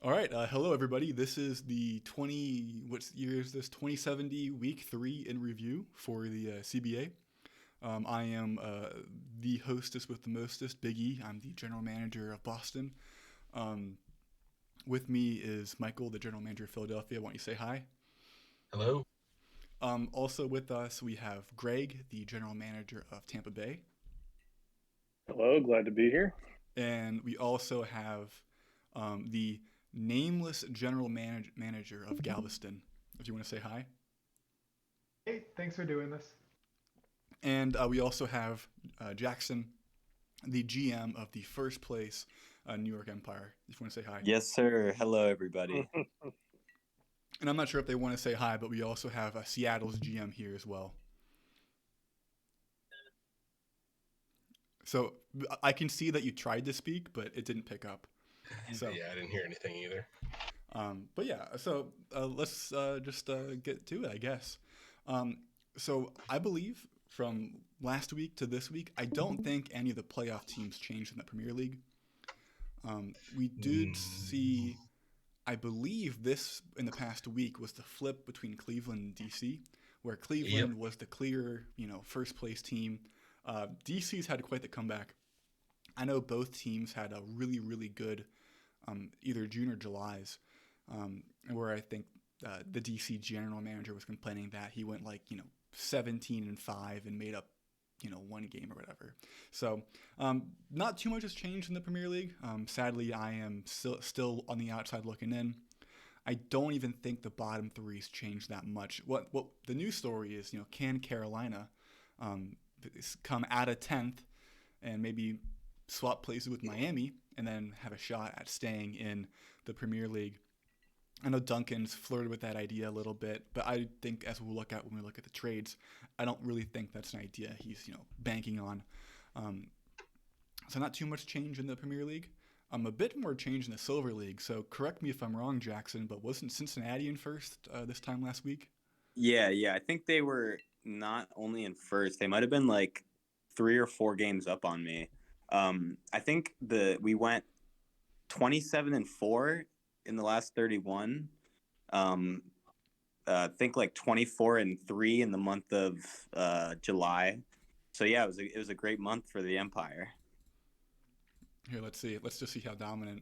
All right, hello everybody. This is the what year is this? 2070 week 3 in review for the CBA. I am the hostess with the mostest, Big E. I'm the general manager of Boston. Um, with me is Michael, the general manager of Philadelphia. Why don't you say hi? Hello. Also with us, we have Greg, the general manager of Tampa Bay. Hello, glad to be here. And we also have the nameless general manager of Galveston, if you want to say hi. Hey, thanks for doing this. And we also have Jackson, the GM of the first place New York Empire. If you want to say hi. Yes, sir. Hello, everybody. And I'm not sure if they want to say hi, but we also have Seattle's GM here as well. So I can see that you tried to speak, but it didn't pick up. So Yeah, I didn't hear anything either. But yeah, so let's just get to it, I guess. So I believe from last week to this week, I don't think any of the playoff teams changed in the Premier League. We did see, I believe this in the past week was the flip between Cleveland and DC, where Cleveland was the clear, first place team. DC's had quite the comeback. I know both teams had a really, really good either June or July's, where I think the DC general manager was complaining that he went 17-5 and made up one game or whatever. So not too much has changed in the Premier League. Sadly, I am still on the outside looking in. I don't even think the bottom three's changed that much. What the news story is, can Carolina come out of 10th and maybe swap places with Miami and then have a shot at staying in the Premier League? I know Duncan's flirted with that idea a little bit, but I think as we'll look at when we look at the trades, I don't really think that's an idea he's banking on. So not too much change in the Premier League. A bit more change in the Silver League. So correct me if I'm wrong, Jackson, but wasn't Cincinnati in first this time last week? Yeah. I think they were not only in first; they might have been like 3 or 4 games up on me. I think we went 27-4 in the last 31. I think like 24-3 in the month of July. So yeah, it was a great month for the Empire. Here, let's see. Let's just see how dominant.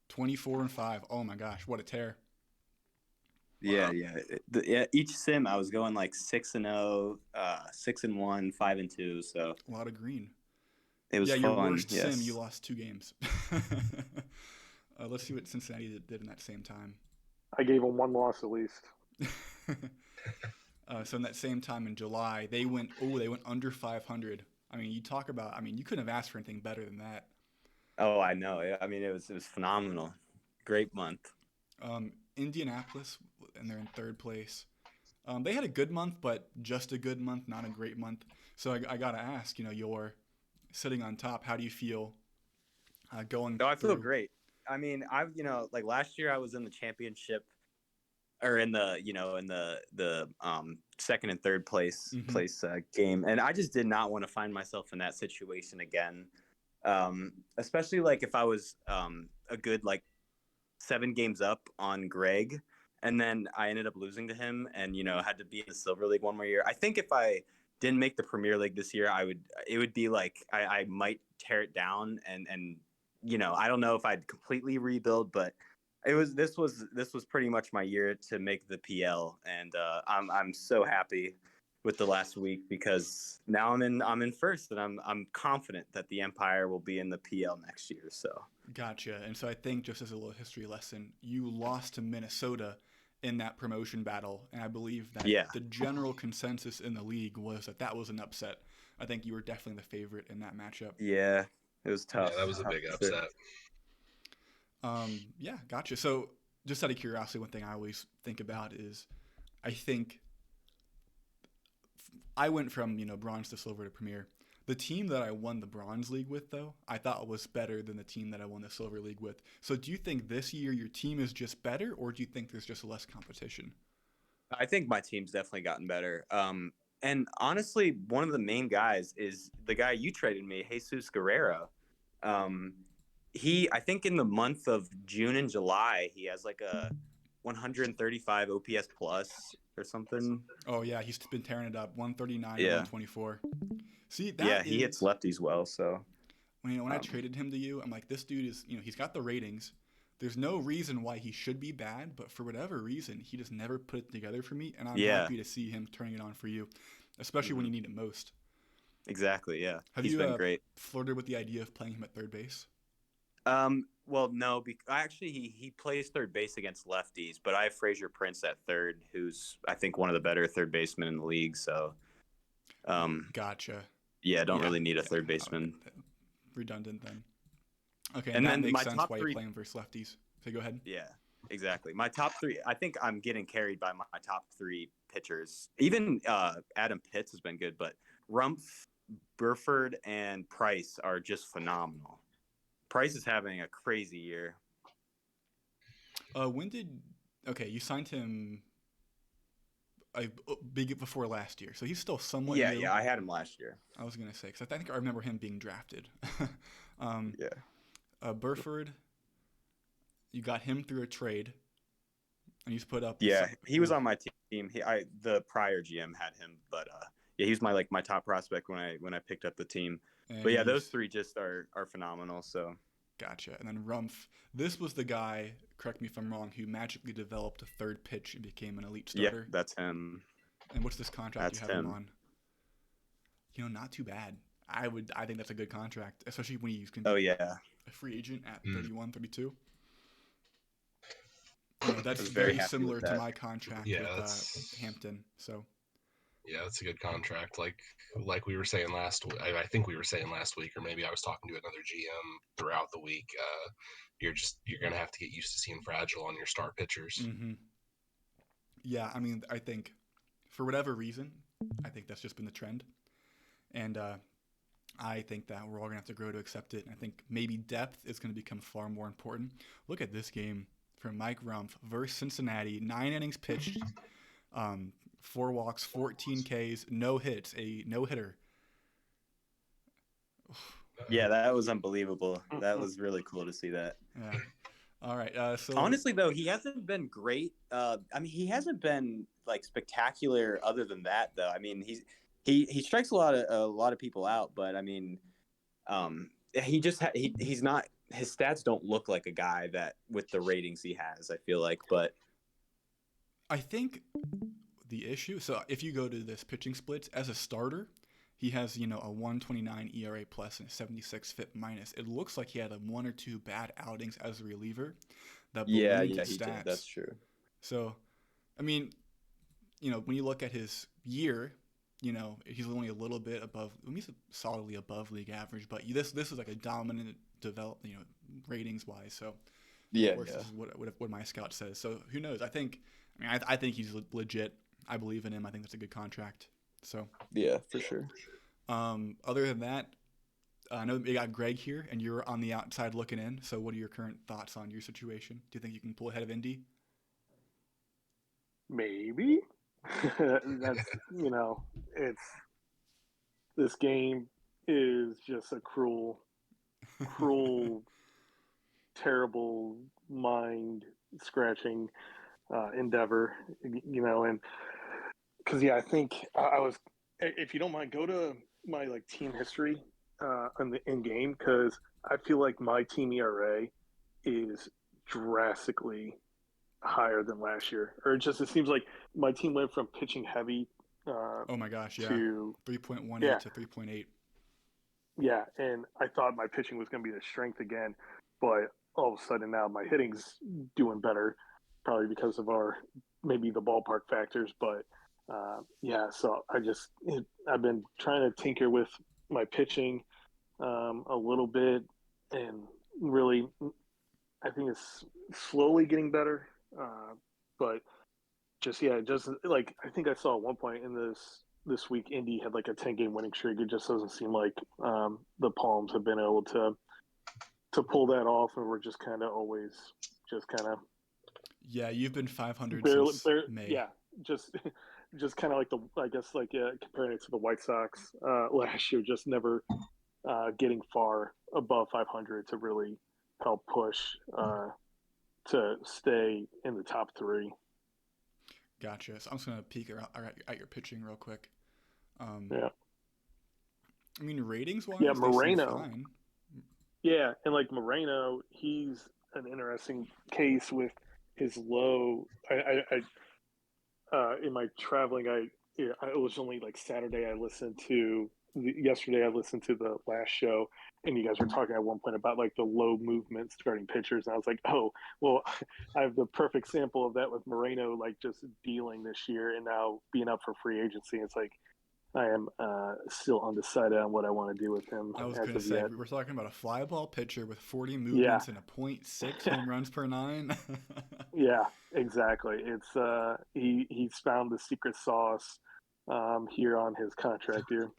24-5. Oh my gosh, what a tear! Yeah, yeah. Each sim I was going like 6-0, 6-1, 5-2. So A lot of green. it was Yeah, your fun. worst sim, you Yes. lost 2 games. Let's see what Cincinnati did in that same time. I gave him one loss at least. So in that same time in July, they went under 500. I mean, you couldn't have asked for anything better than that. Oh, I know. I mean, it was phenomenal. Great month. Indianapolis, and they're in third place. They had a good month, but just a good month, not a great month. So I got to ask, you're sitting on top. How do you feel going No, I feel through? great. I mean, like last year I was in the championship or in the second and third Mm-hmm. place game, and I just did not want to find myself in that situation again. Especially like if I was a good like 7 games up on Greg, and then I ended up losing to him, and had to be in the Silver League one more year. I think if I didn't make the Premier League this year, it would be like I might tear it down, and I don't know if I'd completely rebuild, but this was pretty much my year to make the PL, and I'm so happy with the last week because now I'm in first, and I'm confident that the Empire will be in the PL next year. So Gotcha. And so I think just as a little history lesson, you lost to Minnesota in that promotion battle, and I believe that yeah, the general consensus in the league was that was an upset. I think you were definitely the favorite in that matchup. yeah, it was Yeah, that tough. was a big For sure. upset. Yeah, gotcha. So just out of curiosity, one thing I always think about is I think I went from bronze to silver to premier. The team that I won the bronze league with, though, I thought was better than the team that I won the silver league with. So do you think this year your team is just better, or do you think there's just less competition? I think my team's definitely gotten better. And honestly, one of the main guys is the guy you traded me, Jesus Guerrero. Um, I think in the month of June and July, he has like a 135 OPS plus or something. Oh yeah, he's been tearing it up. 139 to Yeah. 124. See, Yeah, that he hits is lefties well. So when I traded him to you, I'm like, this dude is, he's got the ratings. There's no reason why he should be bad, but for whatever reason, he just never put it together for me, and I'm Yeah. happy to see him turning it on for you, especially when you need it most. exactly, yeah, Have he's you been great. flirted with the idea of playing him at third base? Well, no, actually he plays third base against lefties, but I have Frazier Prince at third, who's I think one of the better third basemen in the league. So, Gotcha. yeah, don't really need a yeah. third baseman. Redundant then. Okay, And that then makes my sense top why three- you play him versus lefties. So go ahead. Yeah, exactly. My top three, I think I'm getting carried by my top three pitchers. Even Adam Pitts has been good, but Rumpf, Burford, and Price are just phenomenal. Price is having a crazy year. You signed him big before last year, so he's still somewhat Yeah, new. yeah, I had him last year. I was gonna say because I think I remember him being drafted. Yeah. Burford, you got him through a trade, and he's put up. Yeah, he was on my team. The prior GM had him, but yeah, he was my top prospect when I picked up the team. But yeah, those three just are phenomenal. So Gotcha. And then Rumpf, this was the guy, correct me if I'm wrong, who magically developed a third pitch and became an elite starter. yeah, that's him. And what's this contract That's you have him him. on? Not too bad. I think that's a good contract, especially when he's Oh yeah, a free agent at 31, 32. That's very very happy similar with to that. my contract Yeah, with that's- Hampton. So Yeah, that's a good contract. Like we were saying last week, I think we were saying last week, or maybe I was talking to another GM throughout the week. You're gonna have to get used to seeing fragile on your star pitchers. yeah, I mean, I think for whatever reason, I think that's just been the trend, and I think that we're all gonna have to grow to accept it. And I think maybe depth is gonna become far more important. Look at this game from Mike Rumpf versus Cincinnati. 9 innings pitched, 4 walks, 14 Ks, no hits, a no hitter. Yeah, that was unbelievable. That was really cool to see that. Yeah. All right. So honestly, though, he hasn't been great. He hasn't been spectacular. Other than that, though, I mean, he strikes a lot of people out, but I mean, he's not. His stats don't look like a guy that with the ratings he has. I feel like, but I think the issue. So if you go to this pitching splits as a starter, he has a 1.29 ERA plus and a 76 FIP minus. It looks like he had 1 or 2 bad outings as a reliever. That yeah, ballooned he his stats. did. That's true. So, I mean, when you look at his year, he's only a little bit above. I mean, he's solidly above league average. But this is like a dominant ratings wise. So Yeah, of course, this is what my scout says. So who knows? I think he's legit. I believe in him. I think that's a good contract. So yeah, for sure. Other than that, I know we got Greg here, and you're on the outside looking in. So what are your current thoughts on your situation? Do you think you can pull ahead of Indy? Maybe. That's it's this game is just a cruel, terrible, mind scratching endeavor, and because I think I was. If you don't mind, go to my team history in game because I feel like my team ERA is drastically higher than last year, or it seems like my team went from pitching heavy. Oh my gosh, yeah, to 3.18 to 3.8. Yeah, and I thought my pitching was going to be the strength again, but all of a sudden now my hitting's doing better, probably because of maybe the ballpark factors. But so I've been trying to tinker with my pitching a little bit, and really, I think it's slowly getting better. But I think I saw at one point in this week, Indy had a 10-game winning streak. It just doesn't seem like the Palms have been able to pull that off, and we're just kind of always just kind of. Yeah, you've been 500 barely, since May. Yeah, just kind of comparing it to the White Sox last year, just never getting far above 500 to really help push to stay in the top three. Gotcha. So I'm just gonna peek at your pitching real quick. Yeah. I mean, ratings wise, Yeah, they Moreno. seem fine. Yeah, and like Moreno, he's an interesting case with his low. In my traveling, it was only like Saturday. Yesterday I listened to the last show, and you guys were talking at one point about like the low movement starting pitchers, and I was like, oh, well, I have the perfect sample of that with Moreno, like just dealing this year and now being up for free agency. It's like I am still undecided on what I want to do with him I was as gonna of say yet. we're talking about a fly ball pitcher with 40 Yeah. movements and a .6 home runs per 9. Yeah, exactly. It's he's found the secret sauce here on his contract here.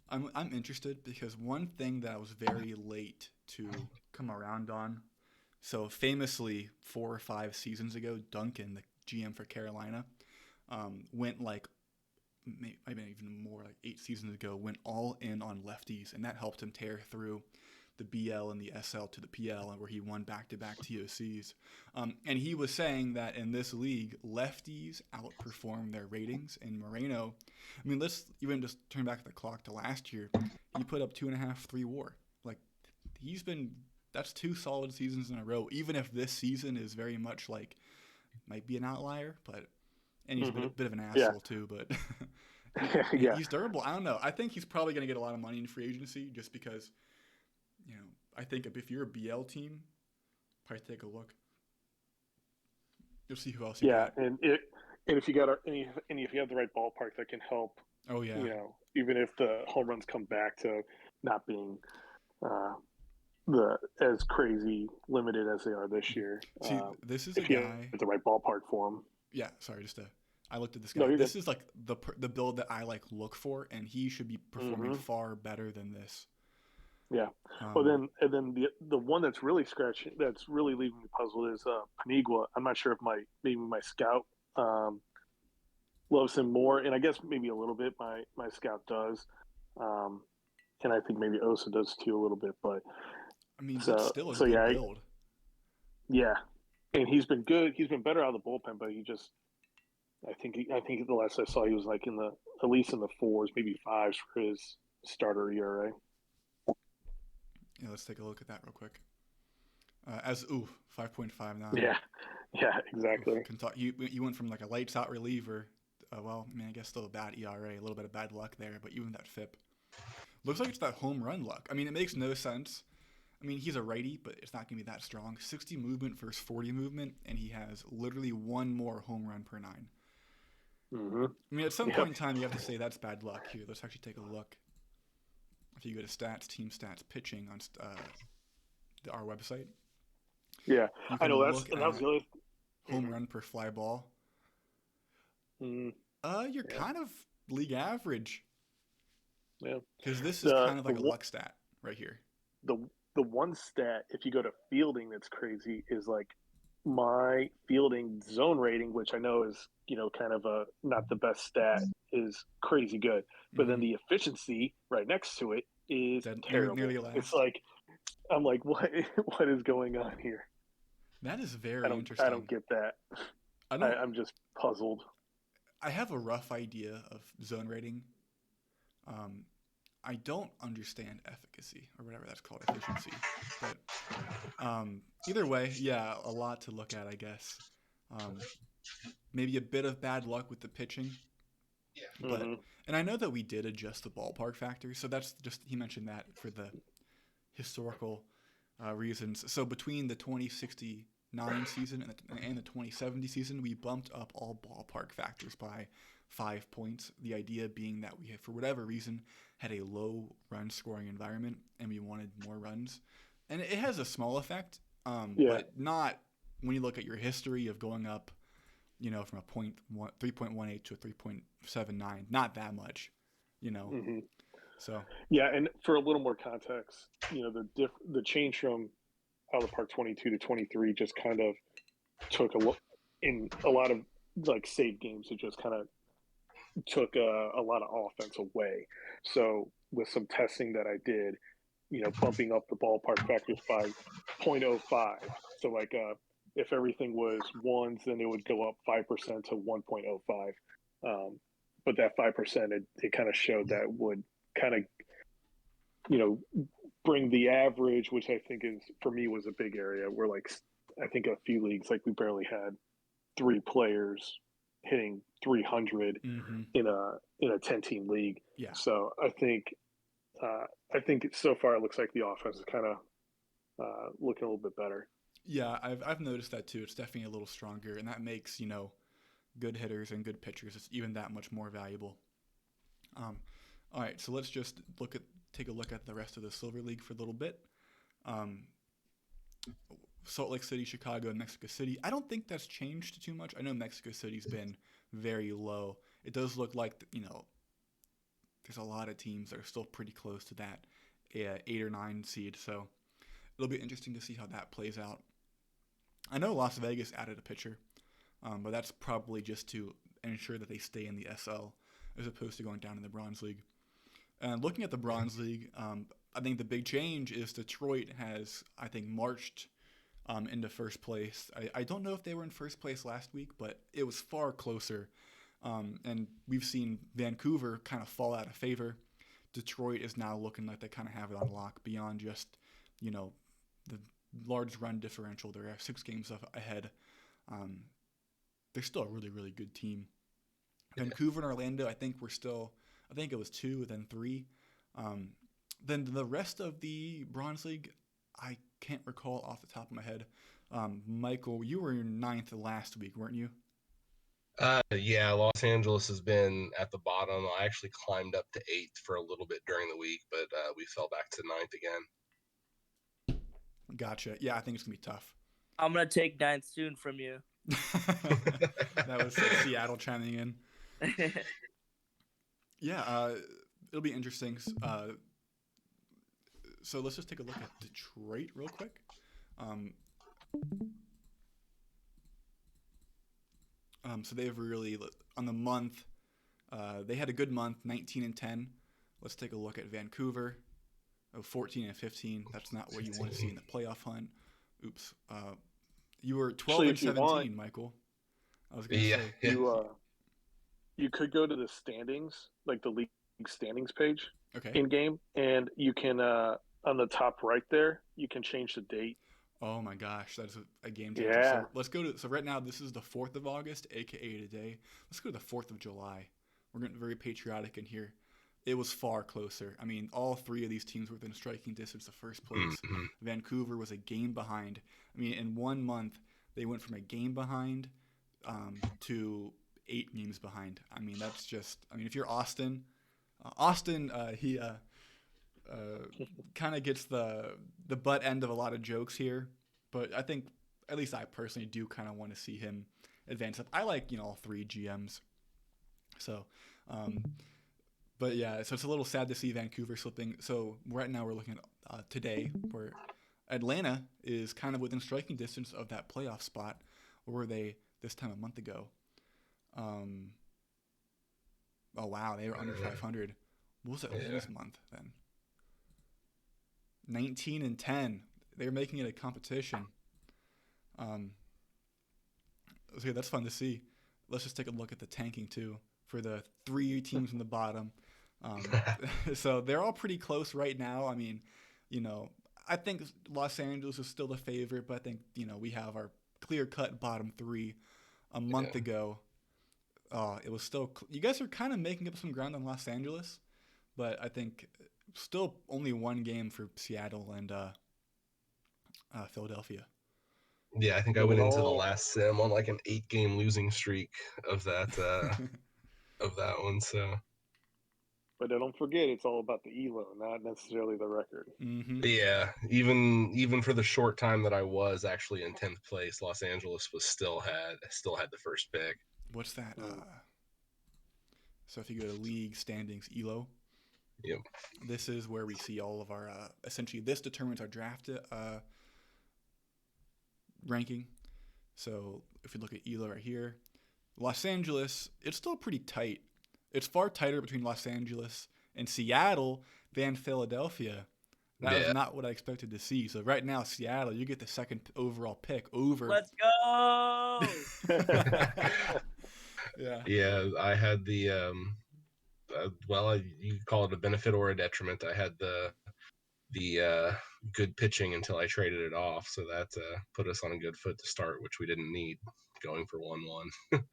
I'm interested because one thing that I was very late to come around on. So famously, 4 or 5 seasons ago, Duncan, the GM for Carolina, went like maybe even more, like 8 seasons ago, went all in on lefties, and that helped him tear through the BL and the SL to the PL, and where he won back-to-back TOCs. And he was saying that in this league, lefties outperform their ratings. And Moreno, I mean, let's even just turn back the clock to last year. He put up 2.5, 3 WAR. Like that's 2 solid seasons in a row. Even if this season is very much like might be an outlier, and he's a bit of an asshole too, but Yeah. he's durable. I don't know. I think he's probably going to get a lot of money in free agency just because. I think if you're a BL team, probably take a look. You'll see who else you got. And if you got if you have the right ballpark that can help. Oh yeah. Even if the home runs come back to not being as crazy limited as they are this year. See, this is if a you guy. have the right ballpark for him. Yeah. Sorry, I looked at this guy. No, this is like the build that I like look for, and he should be performing far better than this. Yeah. Then the one that's really leaving me puzzled is Panigua. I'm not sure if maybe my scout loves him more, and I guess maybe a little bit my scout does, and I think maybe Osa does too a little bit. But I mean, that's still a good build. Yeah, and he's been good. He's been better out of the bullpen, but I think the last I saw he was like at least in the 4s, maybe 5s for his starter ERA. Yeah, let's take a look at that real quick. 5.59. Yeah, exactly. You went from like a lights out reliever. I guess still a bad ERA, a little bit of bad luck there, but even that FIP looks like it's that home run luck. I mean, it makes no sense. I mean, he's a righty, but it's not gonna be that strong. 60 movement versus 40 movement, and he has literally 1 more home run per 9. Mm-hmm. I mean, at some point in time, you have to say that's bad luck. Here, let's actually take a look. If you go to stats, team stats, pitching on our website. Yeah, I know that was the other home run per fly ball. You're kind of league average. Yeah, because this is kind of like a luck stat right here. The one stat, if you go to fielding, that's crazy is like my fielding zone rating, which I know is kind of a not the best stat, is crazy good, but then the efficiency right next to it is terrible. Nearly last. It's like I'm like, what is going on here? That is very interesting. I don't get that. I'm just puzzled. I have a rough idea of zone rating. I don't understand efficacy or whatever that's called, efficiency. But either way, yeah, a lot to look at, I guess. Maybe a bit of bad luck with the pitching. But and I know that we did adjust the ballpark factor, so that's just he mentioned that for the historical reasons. So between the 2069 season and the 2070 season, we bumped up all ballpark factors by 5 points. The idea being that we, for whatever reason, had a low run scoring environment and we wanted more runs. And it has a small effect, but not when you look at your history of going up, from a 3.18 to a 3.79, not that much, So yeah, and for a little more context, the change from out of the park 22 to 23 just kind of took a lot of like save games. It just kind of took a lot of offense away. So with some testing that I did, bumping up the ballpark factors by 0.05. So like if everything was ones, then it would go up 5% to 1.05. But that 5%, it kind of showed that would kind of, bring the average, which I think is for me was a big area where like I think a few leagues like we barely had 3 players hitting 300 in a 10-team league. Yeah. So I think so far it looks like the offense is kind of looking a little bit better. Yeah, I've noticed that too. It's definitely a little stronger, and that makes good hitters and good pitchers it's even that much more valuable. All right, so let's just take a look at the rest of the Silver League for a little bit. Salt Lake City, Chicago, and Mexico City. I don't think that's changed too much. I know Mexico City's been very low. It does look like there's a lot of teams that are still pretty close to that 8 or 9 seed. So it'll be interesting to see how that plays out. I know Las Vegas added a pitcher, but that's probably just to ensure that they stay in the SL as opposed to going down in the Bronze League. And looking at the Bronze League, I think the big change is Detroit has, I think, marched into first place. I don't know if they were in first place last week, but it was far closer. And we've seen Vancouver kind of fall out of favor. Detroit is now looking like they kind of have it on lock beyond just, the large run differential. They're 6 games ahead. They're still a really, really good team. Yeah. Vancouver and Orlando, I think it was 2, then 3. Then the rest of the Bronze League, I can't recall off the top of my head. Michael, you were 9th last week, weren't you? Yeah, Los Angeles has been at the bottom. I actually climbed up to 8th for a little bit during the week, but we fell back to 9th again. Gotcha. Yeah, I think it's going to be tough. I'm going to take 9th soon from you. That was Seattle chiming in. Yeah, it'll be interesting. So let's just take a look at Detroit real quick. So they've really, on the month, they had a good month, 19-10. Let's take a look at Vancouver, 14-15. That's not what you want to see in the playoff hunt. Oops. You were 12-17, Michael. I was going to say. You could go to the standings, like the league standings page okay. in game, and you can on the top right there, you can change the date. Oh my gosh, that's a game changer. Yeah. So let's go to. So right now, this is the 4th of August, aka today. Let's go to the 4th of July. We're getting very patriotic in here. It was far closer. I mean, all 3 of these teams were within striking distance of first place. Mm-hmm. Vancouver was a game behind. I mean, in 1 month, they went from a game behind to 8 games behind. I mean, that's just. I mean, if you're Austin, he kind of gets the butt end of a lot of jokes here, but I think at least I personally do kind of want to see him advance up. I like all 3 GMs, so but yeah, so it's a little sad to see Vancouver slipping. So right now we're looking at today where Atlanta is kind of within striking distance of that playoff spot. Where were they this time a month ago? Oh wow, they were under 500. What was Atlanta's month then? 19-10. They're making it a competition. Okay, that's fun to see. Let's just take a look at the tanking too for the 3 teams in the bottom. So they're all pretty close right now. I mean, I think Los Angeles is still the favorite, but I think we have our clear-cut bottom 3 a month ago. It was still. You guys are kind of making up some ground on Los Angeles, but I think still only 1 game for Seattle and Philadelphia. Yeah, I think I went into the last sim on like an 8-game losing streak of that of that one. So, but don't forget, it's all about the elo, not necessarily the record. Mm-hmm. Yeah, even for the short time that I was actually in 10th place, Los Angeles was still had the first pick. What's that? So if you go to league standings elo. Yep. This is where we see all of our essentially this determines our draft ranking. So if you look at ELO right here, Los Angeles, it's still pretty tight. It's far tighter between Los Angeles and Seattle than Philadelphia. That was not what I expected to see. So right now, Seattle, you get the second overall pick over. Let's go. Yeah. Yeah, I had the you call it a benefit or a detriment. I had the good pitching until I traded it off, so that put us on a good foot to start, which we didn't need, going for 1-1.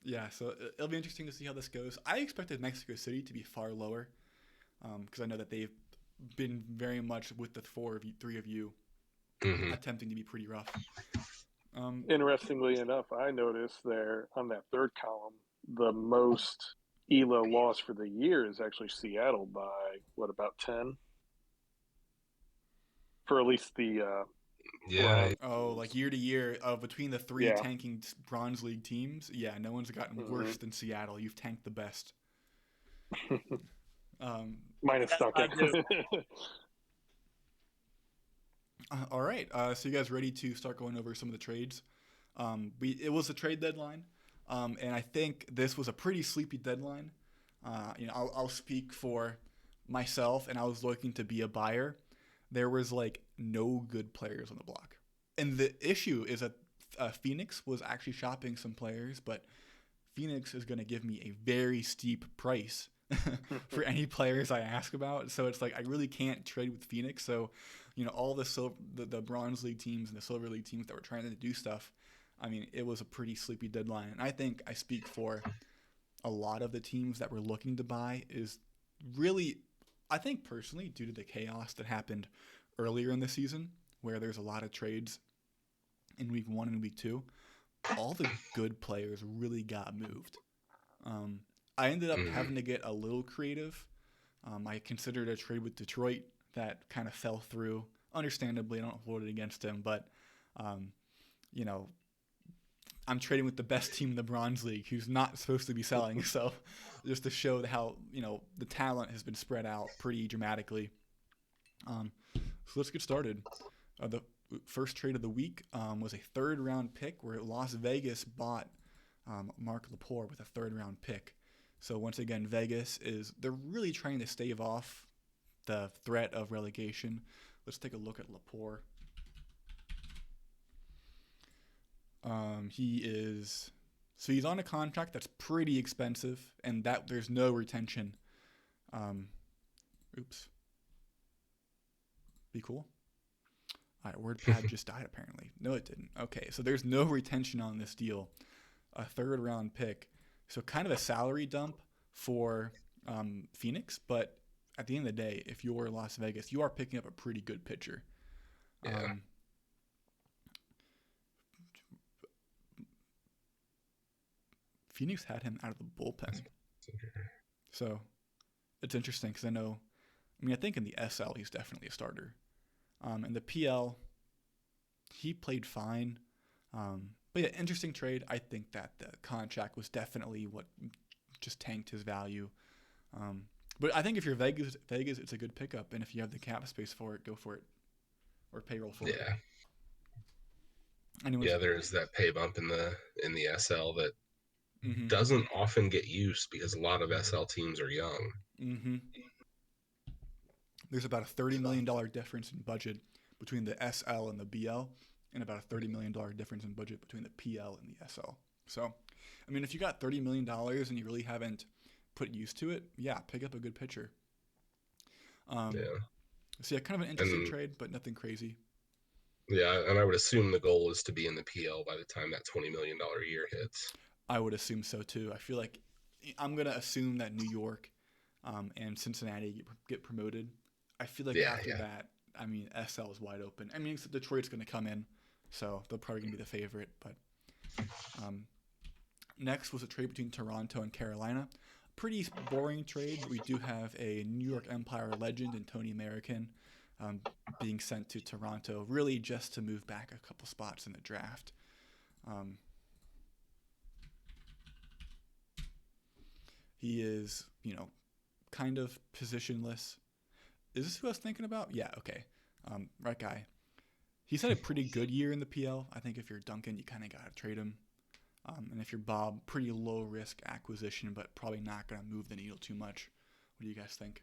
Yeah, so it'll be interesting to see how this goes. I expected Mexico City to be far lower because I know that they've been very much with the three of you attempting to be pretty rough. Interestingly enough, I noticed there on that third column, the most ELO loss for the year is actually Seattle by, about 10? For at least the Yeah. Like year to year, between the three Yeah. tanking Bronze League teams, yeah, no one's gotten worse than Seattle. You've tanked the best. Minus Yes, Duncan. I do. All right, so you guys ready to start going over some of the trades? It was a trade deadline, and I think this was a pretty sleepy deadline. I'll speak for myself, and I was looking to be a buyer. There was like no good players on the block, and the issue is that Phoenix was actually shopping some players, but Phoenix is going to give me a very steep price for any players I ask about. So it's like I really can't trade with Phoenix. So, all the Bronze League teams and the Silver League teams that were trying to do stuff, I mean, it was a pretty sleepy deadline. And I think I speak for a lot of the teams that were looking to buy is really, I think personally, due to the chaos that happened earlier in the season, where there's a lot of trades in week 1 and week 2, all the good players really got moved. I ended up having to get a little creative. I considered a trade with Detroit that kind of fell through. Understandably, I don't hold it against him, but I'm trading with the best team in the Bronze League who's not supposed to be selling. So just to show how, the talent has been spread out pretty dramatically. So let's get started. The first trade of the week was a third-round pick where Las Vegas bought Mark Lepore with a third-round pick. So once again, they're really trying to stave off the threat of relegation. Let's take a look at Lepore. He's on a contract that's pretty expensive, and that there's no retention. Be cool. All right, WordPad just died apparently. No, it didn't. Okay, so there's no retention on this deal. A third-round pick. So kind of a salary dump for Phoenix, but at the end of the day, if you're Las Vegas, you are picking up a pretty good pitcher. Yeah. Phoenix had him out of the bullpen. So it's interesting because I think in the SL he's definitely a starter. In the PL, he played fine. But yeah, interesting trade. I think that the contract was definitely what just tanked his value. But I think if you're Vegas, it's a good pickup, and if you have the cap space for it, go for it, or payroll for it. Yeah, there's that pay bump in the SL that doesn't often get used because a lot of SL teams are young. There's about a $30 million difference in budget between the SL and the BL, and about a $30 million difference in budget between the PL and the SL. So, I mean, if you got $30 million and you really haven't put use to it, yeah, pick up a good pitcher. So yeah, kind of an interesting trade, but nothing crazy. Yeah, and I would assume the goal is to be in the PL by the time that $20 million a year hits. I would assume so too. I feel like I'm going to assume that New York and Cincinnati get promoted. I feel like after that, I mean, SL is wide open. I mean, Detroit's going to come in, so they're probably going to be the favorite. But next was a trade between Toronto and Carolina. Pretty boring trade. We do have a New York Empire legend in Tony American being sent to Toronto, really just to move back a couple spots in the draft. He is, kind of positionless. Is this who I was thinking about? Yeah, okay. Right guy. He's had a pretty good year in the PL. I think if you're Duncan, you kind of got to trade him. And if you're Bob, pretty low risk acquisition, but probably not going to move the needle too much. What do you guys think?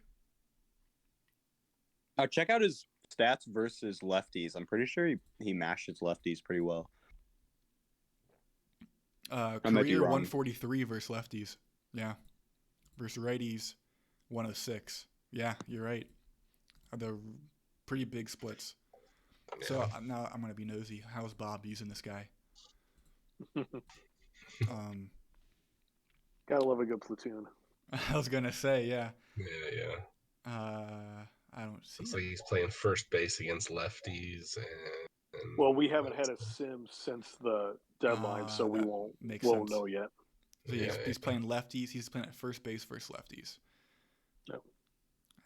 Check out his stats versus lefties. I'm pretty sure he mashes lefties pretty well. I might be Career wrong. 143 versus lefties. Yeah. Versus righties, 106. Yeah, you're right. They're pretty big splits. So Yeah. now I'm gonna be nosy. How's Bob using this guy? Gotta love a good platoon. I was gonna say, yeah. Yeah. I don't see. Looks him. like he's playing first base against lefties, and Well, we haven't had a sim since the deadline, so we that won't makes won't sense. know yet. So he's playing lefties. He's playing at first base versus lefties. No.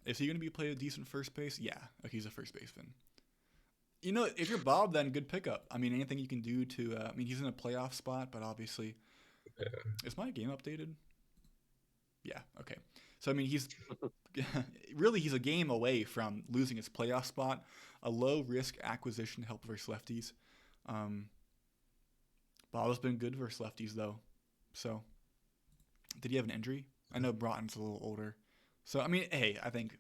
Is he going to be playing a decent first base? Yeah, he's a first baseman. You know, if you're Bob, then good pickup. I mean, anything you can do to. I mean, he's in a playoff spot, but obviously, is my game updated? Yeah. Okay. So I mean, he's he's a game away from losing his playoff spot. A low risk acquisition to help versus lefties. Bob has been good versus lefties though. So, did he have an injury? I know Broughton's a little older. So, I mean, hey, I think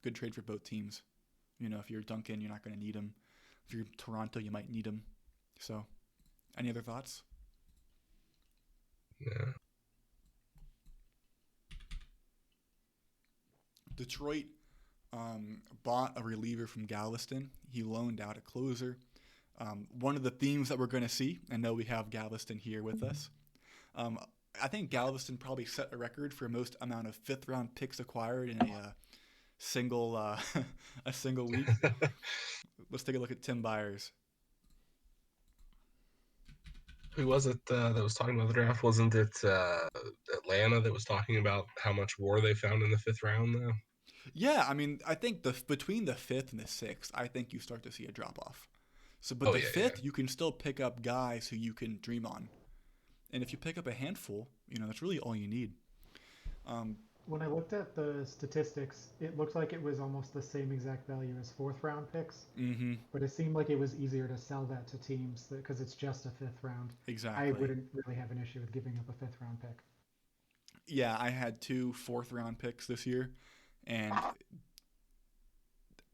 good trade for both teams. You know, if you're Duncan, you're not going to need him. If you're Toronto, you might need him. So, any other thoughts? Yeah. Detroit bought a reliever from Galveston. He loaned out a closer. One of the themes that we're going to see, I know we have Galveston here with us. I think Galveston probably set a record for most amount of fifth-round picks acquired in a single week. Let's take a look at Tim Byers. Who was it that was talking about the draft? Wasn't it Atlanta that was talking about how much WAR they found in the 5th round, though? Yeah, I mean, I think between the 5th and the 6th, I think you start to see a drop-off. So, but the 5th, you can still pick up guys who you can dream on. And if you pick up a handful, you know, that's really all you need. When I looked at the statistics, it looked like it was almost the same exact value as 4th round picks. Mm-hmm. But it seemed like it was easier to sell that to teams because it's just a 5th round. Exactly. I wouldn't really have an issue with giving up a 5th round pick. Yeah, I had 2 4th round picks this year. And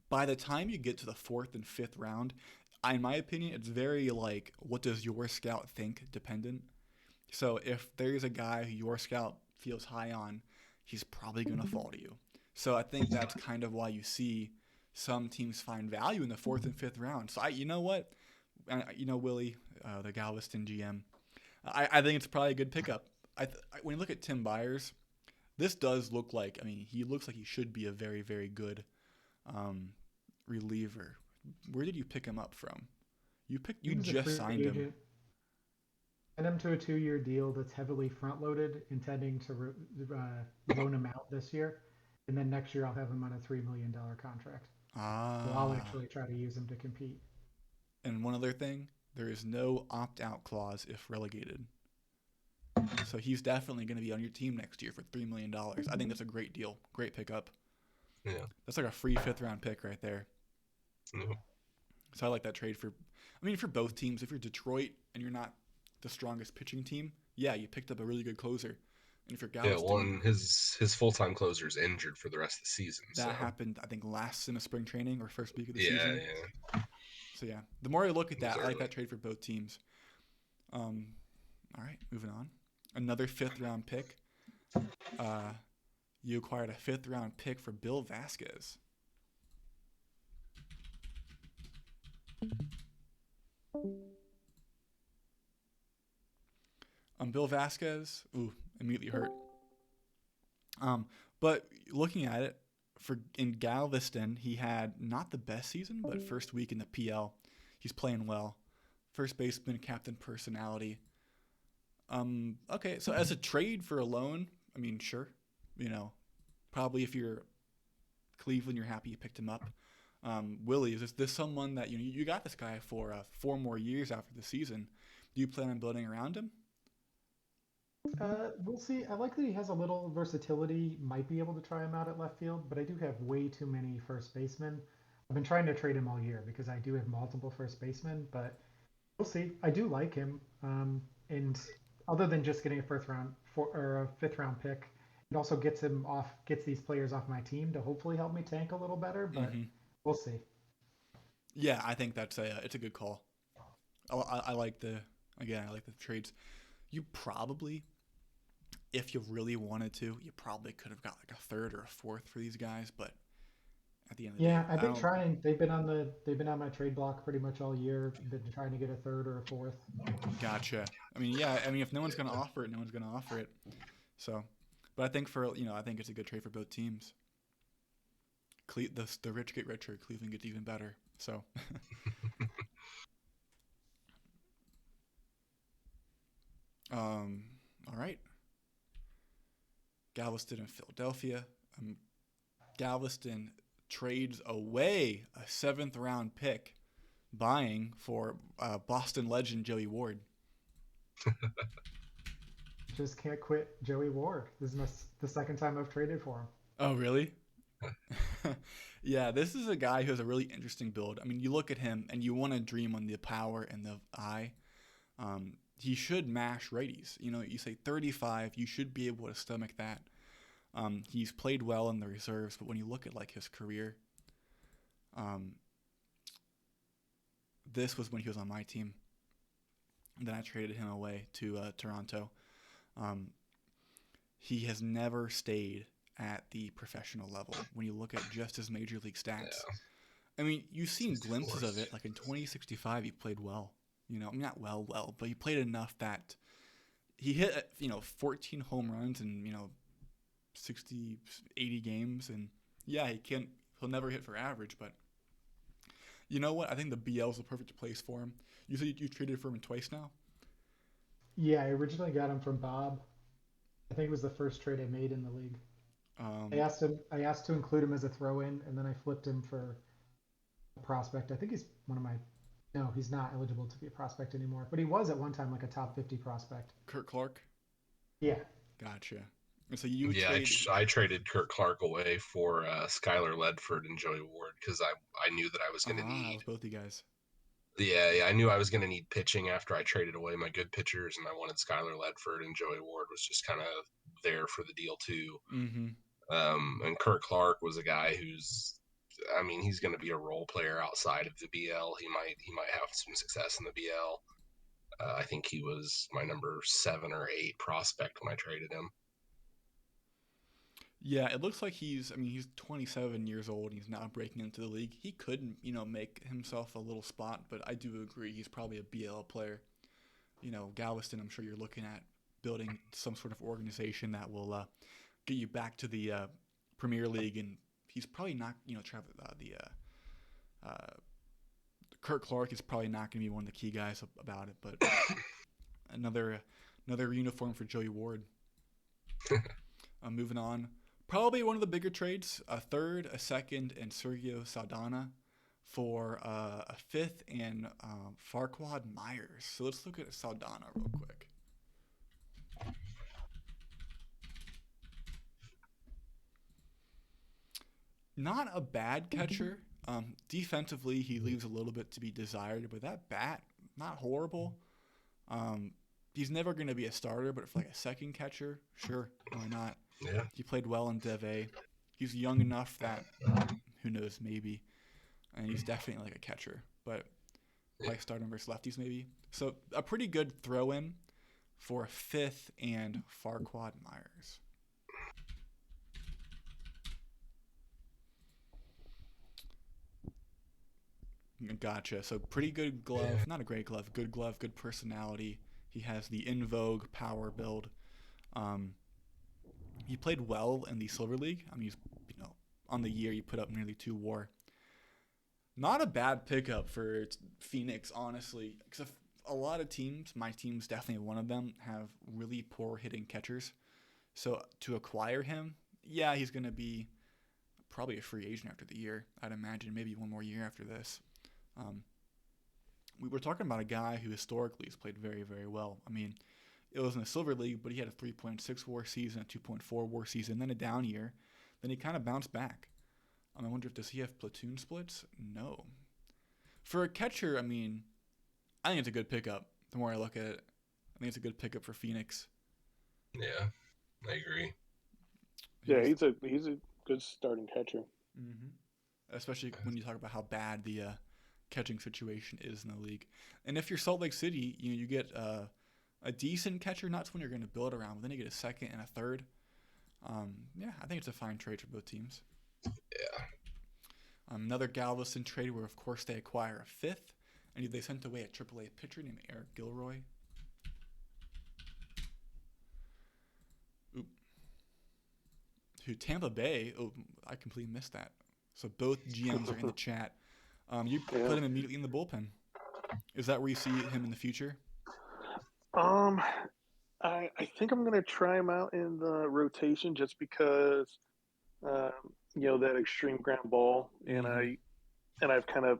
by the time you get to the 4th and 5th round, in my opinion, it's very like, what does your scout think dependent. So if there's a guy who your scout feels high on, he's probably going to fall to you. So I think that's kind of why you see some teams find value in the 4th and 5th round. So you know what? Willie, the Galveston GM, I think it's probably a good pickup. When you look at Tim Byers, this does look like, I mean, he looks like he should be a very, very good reliever. Where did you pick him up from? You just signed him. Send him to a 2-year deal that's heavily front-loaded, intending to loan him out this year, and then next year I'll have him on a $3 million contract. So I'll actually try to use him to compete. And one other thing, there is no opt-out clause if relegated. So he's definitely going to be on your team next year for $3 million. I think that's a great deal, great pickup. Yeah, that's like a free 5th round pick right there. Yeah. So I like that trade for both teams. If you're Detroit and you're not the strongest pitching team, yeah, you picked up a really good closer. And if you're Galveston, his full-time closer is injured for the rest of the season. That happened, I think, last in the spring training or first week of the season. Yeah. So yeah, the more I look at that, I like that trade for both teams. All right, moving on. Another 5th round pick. You acquired a 5th round pick for Bill Vasquez. Bill Vasquez, immediately hurt. But looking at it, in Galveston, he had not the best season, but first week in the PL, he's playing well. First baseman, captain personality. Okay, so as a trade for a loan, I mean, sure. You know, probably if you're Cleveland, you're happy you picked him up. Willie, is this someone that you got this guy for 4 more years after the season? Do you plan on building around him? We'll see. I like that he has a little versatility. Might be able to try him out at left field, but I do have way too many first basemen. I've been trying to trade him all year because I do have multiple first basemen, but we'll see. I do like him, and other than just getting a 5th round pick It also gets these players off my team to hopefully help me tank a little better, but we'll see. Yeah, I think it's a good call. I like the trades. You probably, if you really wanted to, you probably could have got like a third or a fourth for these guys, but at the end of the day, Yeah, I've been trying. They've been on my trade block pretty much all year. Been trying to get a third or a fourth. Gotcha. I mean, yeah. I mean, if no one's gonna offer it, no one's gonna offer it. So, but I think I think it's a good trade for both teams. The rich get richer. Cleveland gets even better. So. All right. Galveston and Philadelphia. Galveston trades away a 7th round pick, buying for Boston legend Joey Ward. Just can't quit Joey Ward. This is the second time I've traded for him. Oh, really? Yeah, this is a guy who has a really interesting build. I mean, you look at him and you want to dream on the power and the eye. He should mash righties. You say 35, you should be able to stomach that. He's played well in the reserves, but when you look at like his career, this was when he was on my team. And then I traded him away to Toronto. He has never stayed at the professional level when you look at just his major league stats. Yeah. I mean, you've seen glimpses of it. Like in 2065, he played well. I mean, not well, but he played enough that he hit, 14 home runs in, 60, 80 games. And yeah, he'll never hit for average, but you know what? I think the BL is the perfect place for him. You said you traded for him twice now? Yeah, I originally got him from Bob. I think it was the first trade I made in the league. I asked to include him as a throw-in, and then I flipped him for a prospect. I think he's no, he's not eligible to be a prospect anymore, but he was at one time like a top 50 prospect. Kurt Clark? Yeah. Gotcha. And so I traded Kurt Clark away for Skylar Ledford and Joey Ward because I knew that I was going to need. That was both you guys. Yeah, I knew I was going to need pitching after I traded away my good pitchers, and I wanted Skylar Ledford, and Joey Ward was just kind of there for the deal too. Mm-hmm. And Kurt Clark was a guy he's going to be a role player outside of the BL. He might have some success in the BL. I think he was my number 7 or 8 prospect when I traded him. Yeah, it looks like he's 27 years old and he's now breaking into the league. He could, make himself a little spot, but I do agree he's probably a BL player. Galveston, I'm sure you're looking at building some sort of organization that will get you back to the Premier League, and he's probably not, Kurt Clark is probably not going to be one of the key guys about it, but another uniform for Joey Ward. Moving on. Probably one of the bigger trades, a third, a second, and Sergio Saldana for a 5th and Farquad Myers. So let's look at Saldana real quick. Not a bad catcher. Defensively, he leaves a little bit to be desired, but that bat, not horrible. He's never going to be a starter, but for like a second catcher, sure, why not? Yeah. He played well in Div A. He's young enough that, who knows, maybe. And he's definitely like a catcher, but like starting versus lefties maybe. So a pretty good throw-in for a 5th and Farquad Myers. Gotcha. So pretty good glove. Yeah. Not a great glove. Good glove. Good personality. He has the in vogue power build. He played well in the Silver League. I mean, he's on the year he put up nearly 2 WAR. Not a bad pickup for Phoenix, honestly. Because a lot of teams, my team's definitely one of them, have really poor hitting catchers. So to acquire him, yeah, he's going to be probably a free agent after the year. I'd imagine maybe one more year after this. We were talking about a guy who historically has played very, very well. I mean, it was in the Silver League, but he had a 3.6 WAR season, a 2.4 WAR season, then a down year. Then he kind of bounced back. I wonder does he have platoon splits? No. For a catcher, I think it's a good pickup. The more I look at it, I think it's a good pickup for Phoenix. Yeah, I agree. Yeah, he's a good starting catcher. Mm-hmm. Especially when you talk about how bad the catching situation is in the league. And if you're Salt Lake City, you get a decent catcher, not someone you're going to build around, but then you get a second and a third. Yeah, I think it's a fine trade for both teams. Yeah. Another Galveston trade where, of course, they acquire a fifth, and they sent away a AAA pitcher named Eric Gilroy. Oop. To Tampa Bay. Oh, I completely missed that. So both GMs are in the chat. You put him immediately in the bullpen. Is that where you see him in the future? I think I'm gonna try him out in the rotation just because, that extreme ground ball, and I've kind of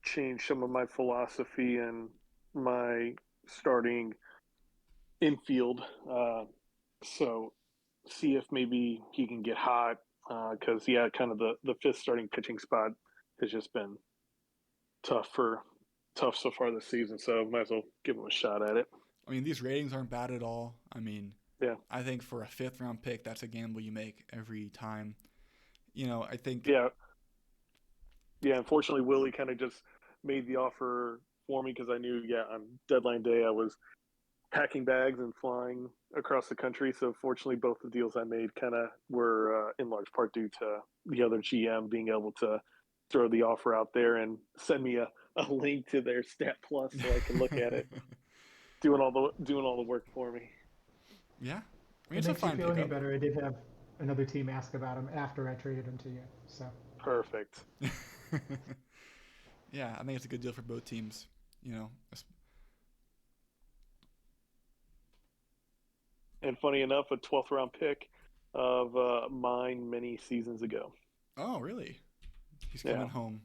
changed some of my philosophy and my starting infield. So see if maybe he can get hot because kind of the fifth starting pitching spot has just been tough so far this season. So might as well give him a shot at it. I mean, these ratings aren't bad at all. I mean, yeah, I think for a fifth round pick, that's a gamble you make every time. I think. Yeah. Unfortunately, Willie kind of just made the offer for me because I knew, on deadline day I was packing bags and flying across the country. So fortunately, both the deals I made kind of were in large part due to the other GM being able to throw the offer out there and send me a link to their Stat Plus so I can look at it, doing all the work for me. Yeah, I mean, it makes you feel any better. I did have another team ask about him after I traded him to you. So perfect. Yeah, I think it's a good deal for both teams. And funny enough, a 12th round pick of mine many seasons ago. Oh, really? He's coming home.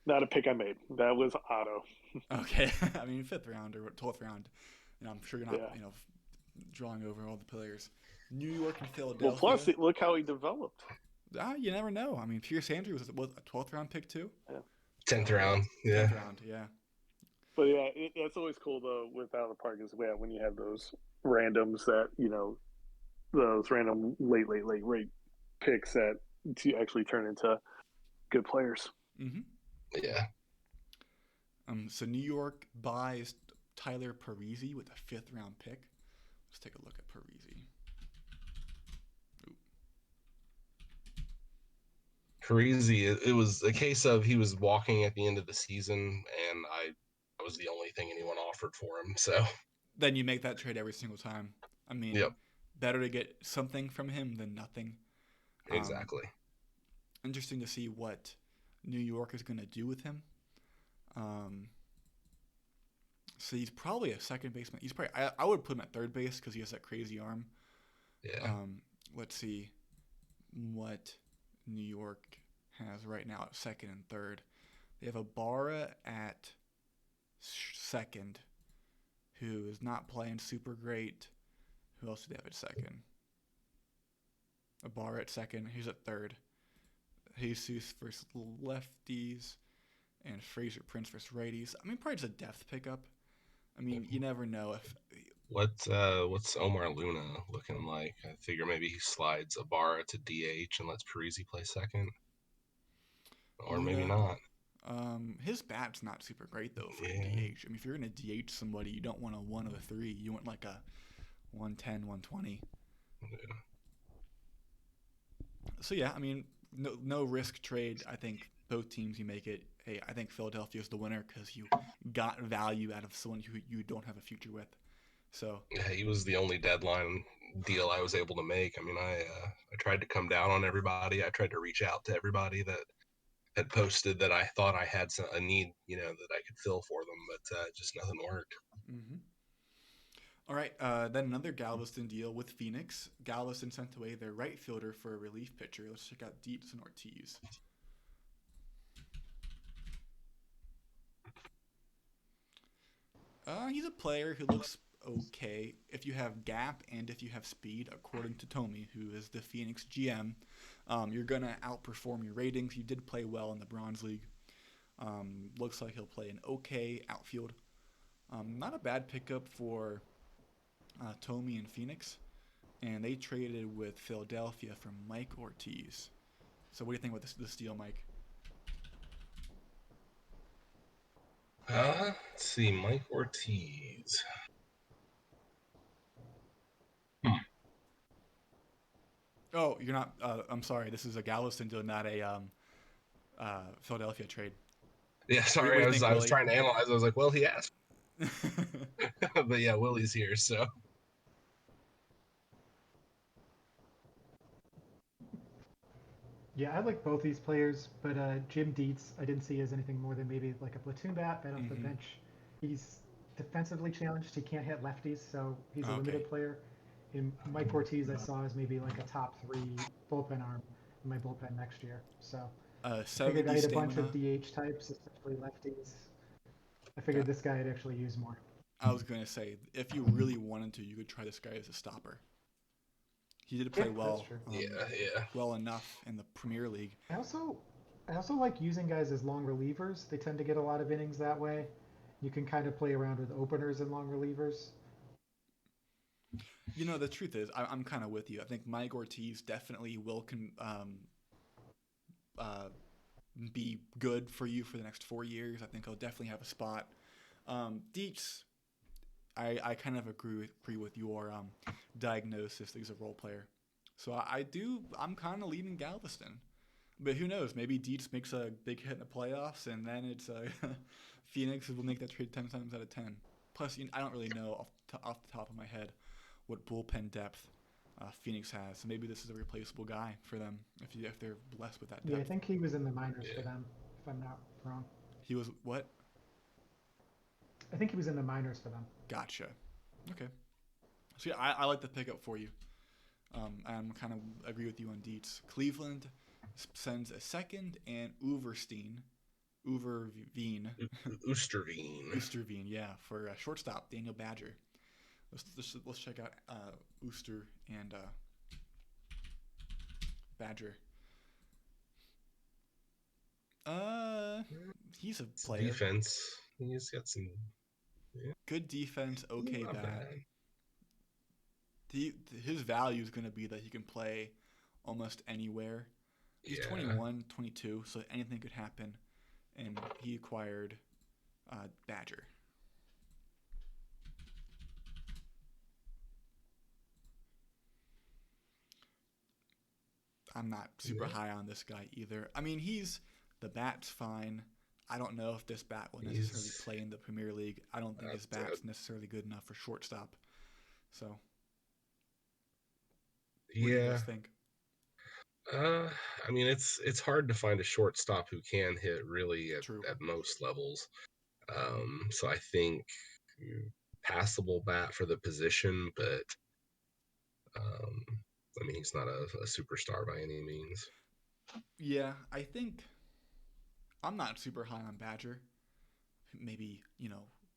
Not a pick I made. That was Otto. Okay. I mean, 5th round or 12th round. I'm sure you're not, drawing over all the players. New York and Philadelphia. Well, plus, look how he developed. You never know. I mean, Pierce Andrews was a 12th round pick too? Yeah. 10th round. Yeah. 10th round, yeah. But yeah, it's always cool though with Out of the Park is when you have those randoms that, those random late rate picks that to actually turn into good players. Mm-hmm. Yeah. So New York buys Tyler Parisi with a 5th round pick. Let's take a look at Parisi. Parisi, it was a case of he was walking at the end of the season, and I was the only thing anyone offered for him. So then you make that trade every single time. I mean, better to get something from him than nothing. Exactly. Interesting to see what New York is going to do with him. So he's probably a second baseman. He's probably I would put him at third base because he has that crazy arm. Yeah. Let's see what New York has right now at second and third. They have Ibarra at second, who is not playing super great. Who else do they have at second? Ibarra at second. He's at third. Jesus versus lefties, and Fraser Prince versus righties. I mean, probably just a depth pickup. I mean, you never know if. What's Omar Luna looking like? I figure maybe he slides Ibarra to DH and lets Parisi play second, or Luna, maybe not. His bat's not super great though for a DH. I mean, if you're gonna DH somebody, you don't want a 103. You want like a 110, 120. Yeah. So yeah, I mean, no risk trade. I think both teams you make it. Hey, I think Philadelphia is the winner because you got value out of someone who you don't have a future with. So yeah, he was the only deadline deal I was able to make. I mean, I tried to come down on everybody. I tried to reach out to everybody that had posted that I thought I had a need, that I could fill for them, but just nothing worked. Mm-hmm. All right, then another Galveston deal with Phoenix. Galveston sent away their right fielder for a relief pitcher. Let's check out Dietz and Ortiz. He's a player who looks okay if you have gap and if you have speed, according to Tommy, who is the Phoenix GM. You're going to outperform your ratings. He did play well in the Bronze League. Looks like he'll play an okay outfield. Not a bad pickup for Tommy and Phoenix. and they traded with Philadelphia for Mike Ortiz. So what do you think about this deal, Mike? Let's see, Mike Ortiz. Oh, you're not. I'm sorry. This is a Galveston deal, not a Philadelphia trade. Yeah, sorry. What do you think, I was Willie? trying to analyze. I was like, well, he asked. But yeah, Willie's here, so. Yeah, I like both these players, but Jim Dietz, I didn't see as anything more than maybe like a platoon bat off the bench. He's defensively challenged. He can't hit lefties, so he's a limited player. And Mike Ortiz, I saw as maybe like a top 3 bullpen arm in my bullpen next year. So I figured I had a bunch of DH types, especially lefties. I figured this guy I'd actually use more. I was going to say, if you really wanted to, you could try this guy as a stopper. He did play well. Well enough in the Premier League. I also like using guys as long relievers. They tend to get a lot of innings that way. You can kind of play around with openers and long relievers. You know, the truth is, I'm kind of with you. I think Mike Ortiz definitely will be good for you for the next 4 years. I think he'll definitely have a spot. Dietz, I kind of agree with your diagnosis that he's a role player. So I'm kind of leaning Galveston. But who knows? Maybe Dietz makes a big hit in the playoffs, and then it's Phoenix will make that trade 10 times out of 10. Plus, I don't really know off the top of my head what bullpen depth Phoenix has. So maybe this is a replaceable guy for them if they're blessed with that depth. Yeah, I think he was in the minors for them, if I'm not wrong. He was what? I think he was in the minors for them. Gotcha. Okay. So yeah, I like the pickup for you. I'm kind of agree with you on Dietz. Cleveland sends a second and Oosterveen, yeah, for shortstop Daniel Badger. Let's check out Ooster and Badger. He's a player. Defense. He's got some good defense. Okay, bat. His value is going to be that he can play almost anywhere. He's 21, 22, so anything could happen. And he acquired Badger. I'm not super high on this guy either. I mean, the bat's fine. I don't know if this bat will necessarily play in the Premier League. I don't think his bat's necessarily good enough for shortstop. So, what do you guys think? I mean, it's hard to find a shortstop who can hit really at most levels. So I think passable bat for the position, but I mean, he's not a superstar by any means. Yeah, I think I'm not super high on Badger. Maybe,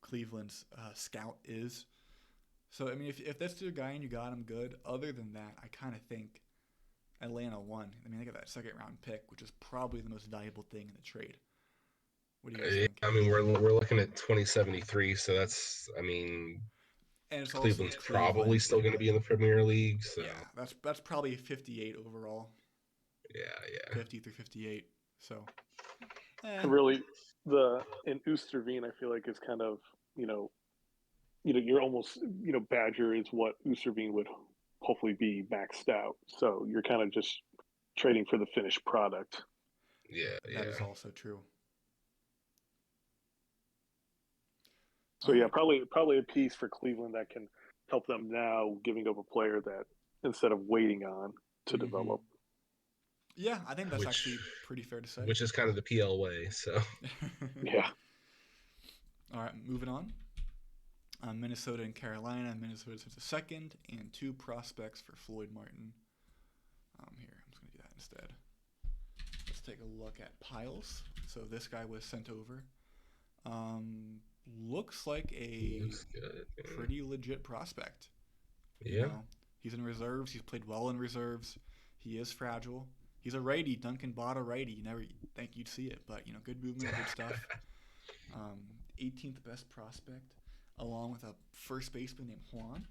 Cleveland's scout is. So, I mean, if that's your guy and you got him good, other than that, I kind of think Atlanta won. I mean, they got that second-round pick, which is probably the most valuable thing in the trade. What do you guys think? I mean, we're looking at 2073, so that's, I mean, and it's Cleveland's probably still going to be in the Premier League. So. Yeah, that's probably 58 overall. Yeah. 50 through 58. So. Really, in Oosterveen, I feel like it's kind of, you're almost, Badger is what Oosterveen would hopefully be maxed out. So you're kind of just trading for the finished product. Yeah. That is also true. So yeah, probably a piece for Cleveland that can help them now, giving up a player that instead of waiting on to develop. Yeah, I think that's actually pretty fair to say. Which is kind of the PL way, so. Yeah. All right, moving on. Minnesota and Carolina. Minnesota sends a second and 2 prospects for Floyd Martin. Here, I'm just going to do that instead. Let's take a look at Piles. So this guy was sent over. Looks like a pretty legit prospect. Yeah. He's in reserves. He's played well in reserves. He is fragile. He's a righty. Duncan bought a righty. You never think you'd see it, but good movement, good stuff. 18th best prospect, along with a first baseman named Juan.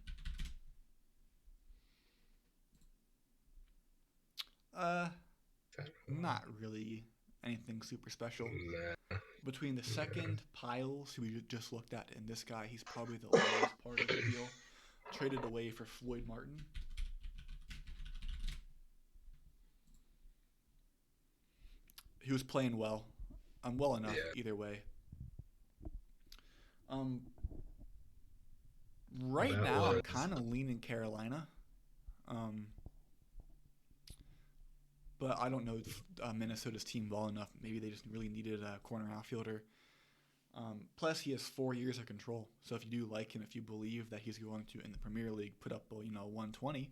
Not really anything super special. Nah. Between the second, Piles, who we just looked at, and this guy, he's probably the lowest part of the deal. Traded away for Floyd Martin. He was playing well. Well enough either way. Right now, I'm kind of leaning Carolina. But I don't know Minnesota's team well enough. Maybe they just really needed a corner outfielder. Plus, he has 4 years of control. So if you do like him, if you believe that he's going to, in the Premier League, put up 120,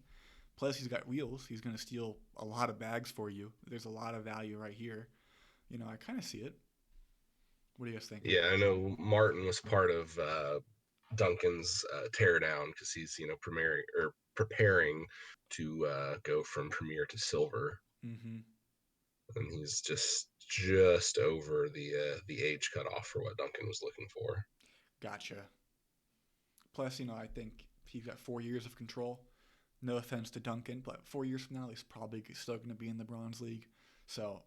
plus he's got wheels, he's going to steal a lot of bags for you. There's a lot of value right here. I kind of see it. What do you guys think? Yeah, I know Martin was part of Duncan's teardown because he's preparing to go from Premier to Silver, and he's just over the age cutoff for what Duncan was looking for. Gotcha. Plus, I think he's got 4 years of control. No offense to Duncan, but 4 years from now, he's probably still going to be in the Bronze League. So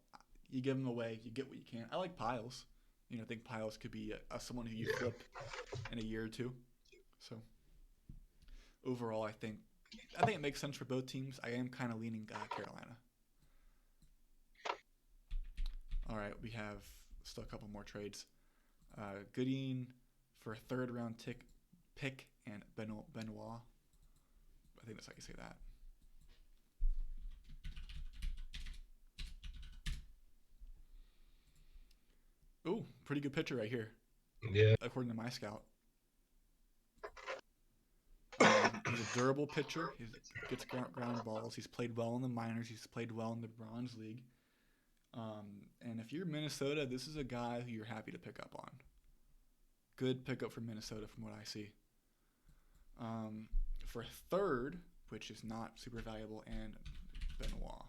you give him away, you get what you can. I like Piles. I think Piles could be someone who you flip in a year or two. So overall, I think it makes sense for both teams. I am kind of leaning Carolina. All right, we have still a couple more trades. Goodine for a third-round pick and Benoit. I think that's how you say that. Ooh, pretty good pitcher right here. Yeah. According to my scout. He's a durable pitcher. He gets ground balls. He's played well in the minors. He's played well in the Bronze League. And if you're Minnesota, this is a guy who you're happy to pick up on. Good pickup for Minnesota from what I see. For third, which is not super valuable, and Benoit,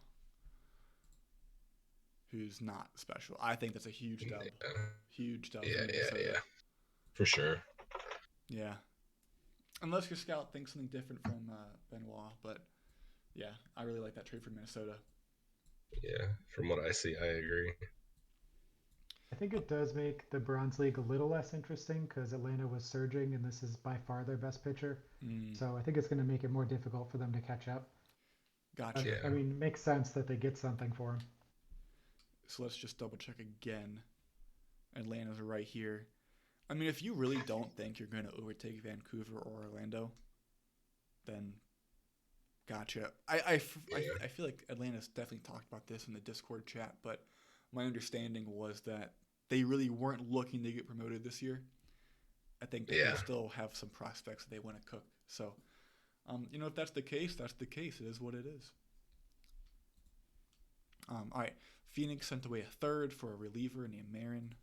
who's not special. I think that's a huge dub. Huge dub. Yeah. For sure. Yeah. Unless your scout thinks something different from Benoit, but yeah, I really like that trade for Minnesota. Yeah, from what I see, I agree. I think it does make the Bronze League a little less interesting because Atlanta was surging, and this is by far their best pitcher. So I think it's going to make it more difficult for them to catch up. Gotcha. I mean, it makes sense that they get something for him. So let's just double check again. Atlanta's right here. I mean, if you really don't think you're going to overtake Vancouver or Orlando, then gotcha. I feel like Atlanta's definitely talked about this in the Discord chat, but my understanding was that they really weren't looking to get promoted this year. I think they still have some prospects that they want to cook. So, if that's the case, that's the case. It is what it is. All right. Phoenix sent away a third for a reliever named Marin.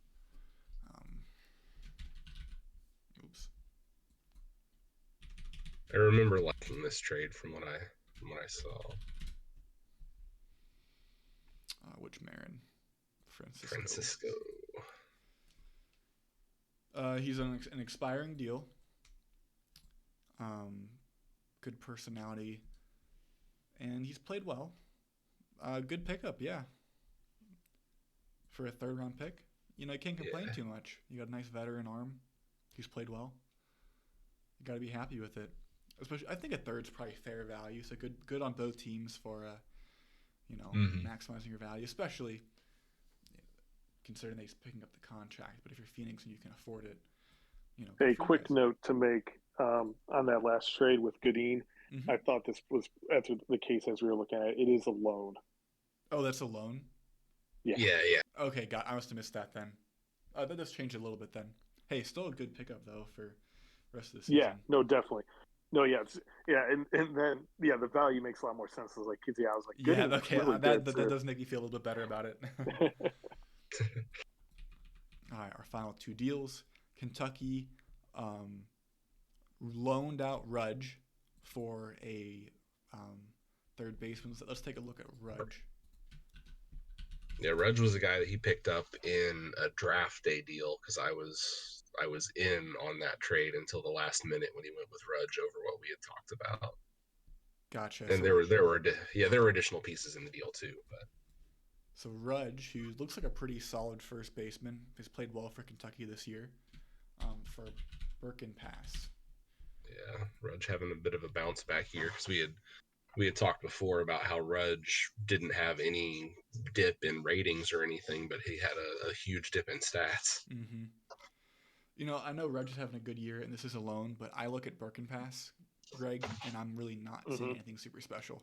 Oops. I remember liking this trade from what I saw. Which Marin? Francisco. He's on an expiring deal. Good personality, and he's played well. Good pickup, yeah. For a third-round pick, you can't complain too much. You got a nice veteran arm. He's played well. You got to be happy with it. Especially, I think a third's probably fair value. So good on both teams for, maximizing your value. Especially considering that he's picking up the contract. But if you're Phoenix and you can afford it, A quick note to make on that last trade with Goodine. I thought this was after the case as we were looking at it. It is a loan. Oh, that's a loan? Yeah. Okay, I must have missed that then. That does change a little bit then. Hey, still a good pickup though for the rest of the season. Yeah, no, definitely. No, and then the value makes a lot more sense. I was like, I was like, yeah, okay, really that does make me feel a little bit better about it. All right, our final two deals. Kentucky loaned out Rudge for a third baseman. So let's take a look at Rudge. Yeah, Rudge was a guy that he picked up in a draft day deal because I was in on that trade until the last minute when he went with Rudge over what we had talked about. Gotcha. And So, there were additional pieces in the deal too. But so Rudge, who looks like a pretty solid first baseman, has played well for Kentucky this year. For Birkin Pass. yeah, Rudge having a bit of a bounce back year because we had talked before about how Rudge didn't have any dip in ratings or anything, but he had a huge dip in stats. Mm-hmm. You know, I know Rudge is having a good year, and this is a loan, but I look at Birkin Pass, Greg, and I'm really not seeing anything super special.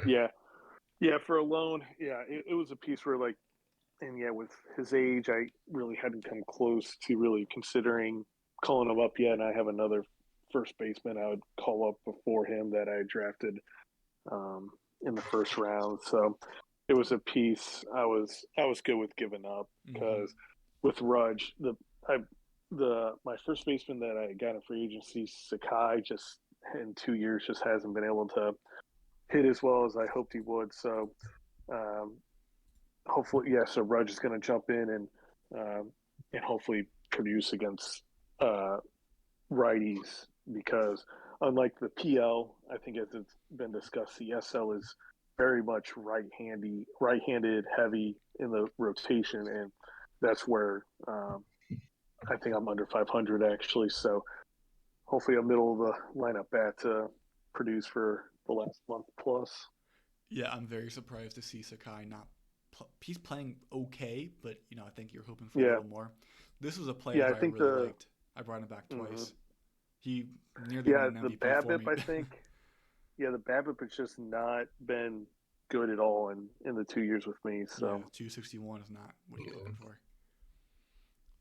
Yeah. Yeah, for a loan, yeah, it was a piece where, like, and yeah, with his age, I really hadn't come close to really considering calling him up yet. And I have another first baseman I would call up before him that I drafted in the first round. So it was a piece I was good with giving up because with Rudge, my first baseman that I got in free agency, Sakai, just in 2 years just hasn't been able to hit as well as I hoped he would. So hopefully, yeah. So Rudge is going to jump in and hopefully produce against righties because unlike the PL, I think as it's been discussed, the SL is very much right-handed heavy in the rotation, and that's where I think I'm under 500 actually. So hopefully, a middle of the lineup bat to produce for the last month plus. Yeah, I'm very surprised to see Sakai not. He's playing okay, but you know I think you're hoping for a little more. This was a player I think I really liked. I brought him back twice. He nearly won an MVP the BABIP, for me. I think. Yeah, the BABIP has just not been good at all in the 2 years with me. So yeah, 261 is not what you're looking for.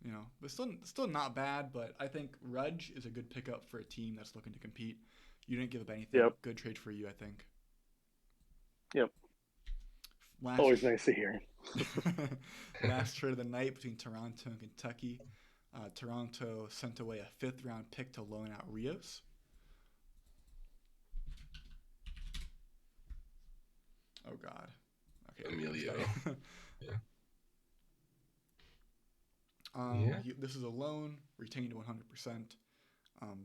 You know, but still not bad. But I think Rudge is a good pickup for a team that's looking to compete. You didn't give up anything. Yep. Good trade for you, I think. Yep. Always nice to hear. Last trade of the night between Toronto and Kentucky. Toronto sent away a 5th-round pick to loan out Rios. Oh, God. Okay. Emilio. Yeah. This is a loan, retained 100%.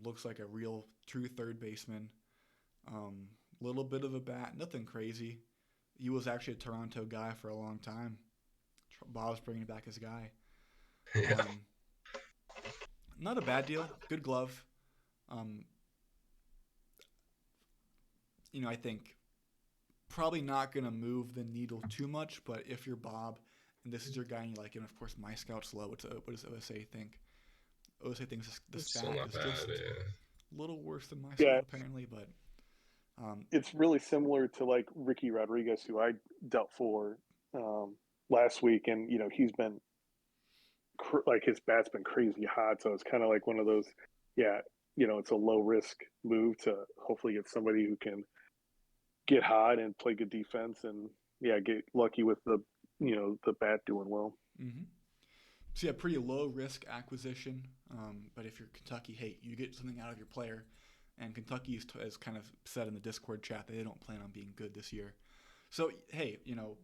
Looks like a real, true third baseman. Little bit of a bat, nothing crazy. He was actually a Toronto guy for a long time. Bob's bringing back his guy. Yeah. Not a bad deal. Good glove. You know, I think probably not going to move the needle too much, but if you're Bob and this is your guy and you like him, of course, my scout's low. What does OSA think? OSA thinks this bat is just a little worse than my scout, apparently, but... it's really similar to like Ricky Rodriguez, who I dealt for last week, and you know he's been like his bat's been crazy hot, so it's kind of like one of those, yeah, you know, it's a low risk move to hopefully get somebody who can get hot and play good defense, and yeah, get lucky with the bat doing well. Mm-hmm. So yeah, pretty low risk acquisition, but if you're Kentucky, hey, you get something out of your player. And Kentucky has kind of said in the Discord chat that they don't plan on being good this year. So, hey, you know,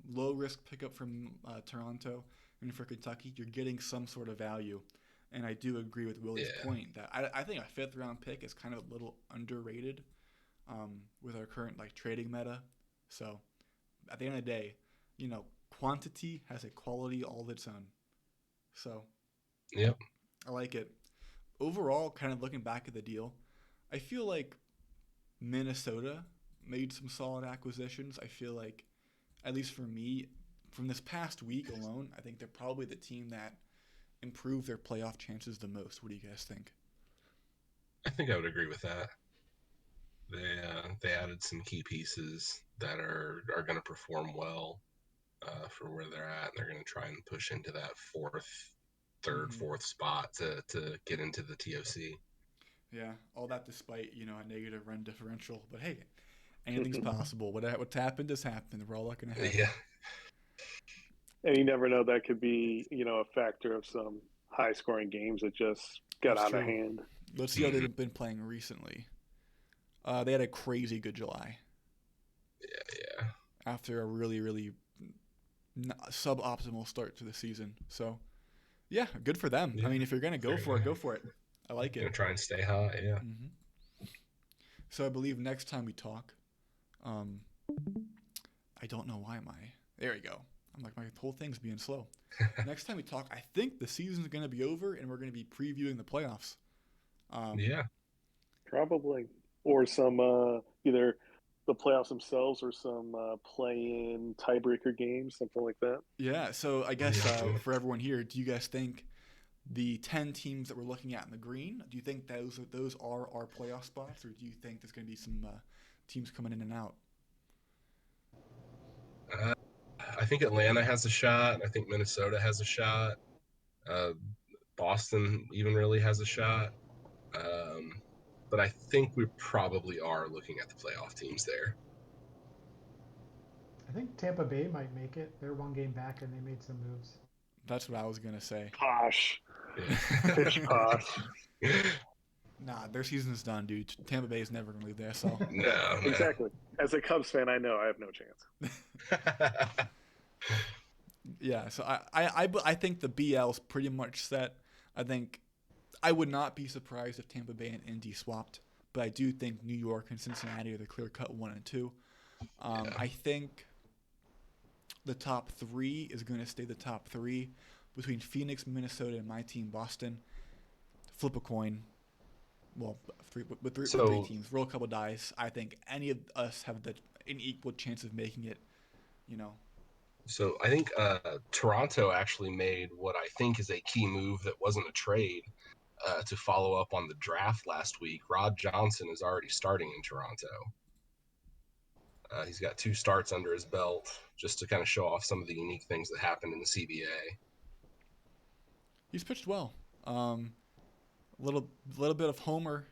low risk pickup from Toronto. And for Kentucky, you're getting some sort of value. And I do agree with Willie's point that I think a 5th-round pick is kind of a little underrated with our current like trading meta. So, at the end of the day, you know, quantity has a quality all of its own. So, yep, I like it. Overall, kind of looking back at the deal, I feel like Minnesota made some solid acquisitions. I feel like, at least for me, from this past week alone, I think they're probably the team that improved their playoff chances the most. What do you guys think? I think I would agree with that. They added some key pieces that are going to perform well for where they're at. They're going to try and push into that fourth spot to get into the TOC. Yeah, all that despite, you know, a negative run differential. But hey, anything's possible. What's happened has happened. We're all looking ahead. Yeah. And you never know, that could be, you know, a factor of some high-scoring games that just got out of hand. Let's see how they've been playing recently. They had a crazy good July. Yeah. After a really, really suboptimal start to the season. So, yeah, good for them. Yeah. I mean, if you're going to go for it, go for it. I like it. Gonna try and stay high, yeah. Mm-hmm. So I believe next time we talk, I don't know why there we go. I'm like, my whole thing's being slow. Next time we talk, I think the season's going to be over and we're going to be previewing the playoffs. Yeah. Probably. Or some either the playoffs themselves or some play-in tiebreaker games, something like that. Yeah, so I guess for everyone here, do you guys think the 10 teams that we're looking at in the green, do you think those are our playoff spots, or do you think there's going to be some teams coming in and out? I think Atlanta has a shot. I think Minnesota has a shot. Boston even really has a shot. But I think we probably are looking at the playoff teams there. I think Tampa Bay might make it. They're one game back and they made some moves. That's what I was going to say. Posh. Yeah. Pitch posh. Nah, their season's done, dude. Tampa Bay is never going to leave the SL. No. Exactly. As a Cubs fan, I know I have no chance. Yeah, so I think the BL's pretty much set. I think I would not be surprised if Tampa Bay and Indy swapped, but I do think New York and Cincinnati are the clear-cut 1 and 2. I think the top 3 is going to stay the top 3 between Phoenix, Minnesota, and my team, Boston. Flip a coin. Well, three teams. Roll a couple dice. I think any of us have an equal chance of making it, So I think Toronto actually made what I think is a key move that wasn't a trade to follow up on the draft last week. Rod Johnson is already starting in Toronto. He's got 2 starts under his belt just to kind of show off some of the unique things that happened in the CBA. He's pitched well. Little bit of homer,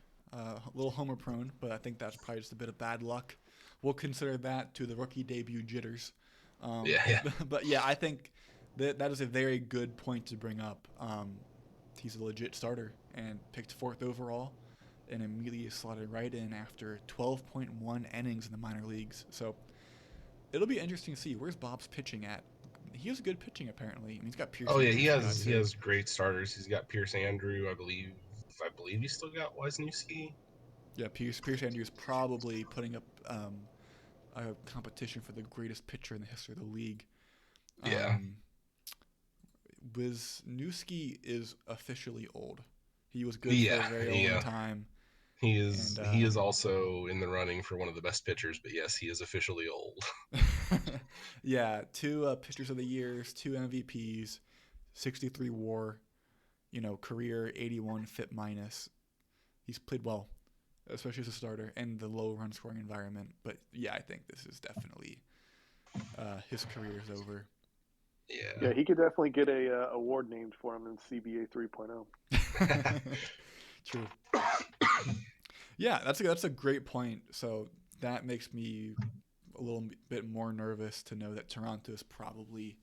little homer prone, but I think that's probably just a bit of bad luck. We'll consider that to the rookie debut jitters. Yeah. But yeah, I think that is a very good point to bring up. He's a legit starter and picked 4th overall and immediately slotted right in after 12.1 innings in the minor leagues. So it'll be interesting to see where's Bob's pitching at. He has good pitching apparently. I mean, he's got Pierce. Oh yeah, he has great starters. He's got Pierce Andrew, I believe he's still got Wisniewski. Yeah, Pierce Andrew is probably putting up a competition for the greatest pitcher in the history of the league. Yeah. Wisniewski is officially old. He was good for a very long time. He is also in the running for one of the best pitchers, but yes, he is officially old. Yeah, 2 pitchers of the years, 2 MVPs, 63 WAR, career 81 FIP minus. He's played well, especially as a starter, and the low run scoring environment. But yeah, I think this is definitely his career is over. Yeah, he could definitely get a award named for him in CBA 3.0. True. Yeah, that's a great point. So that makes me a little bit more nervous to know that Toronto is probably.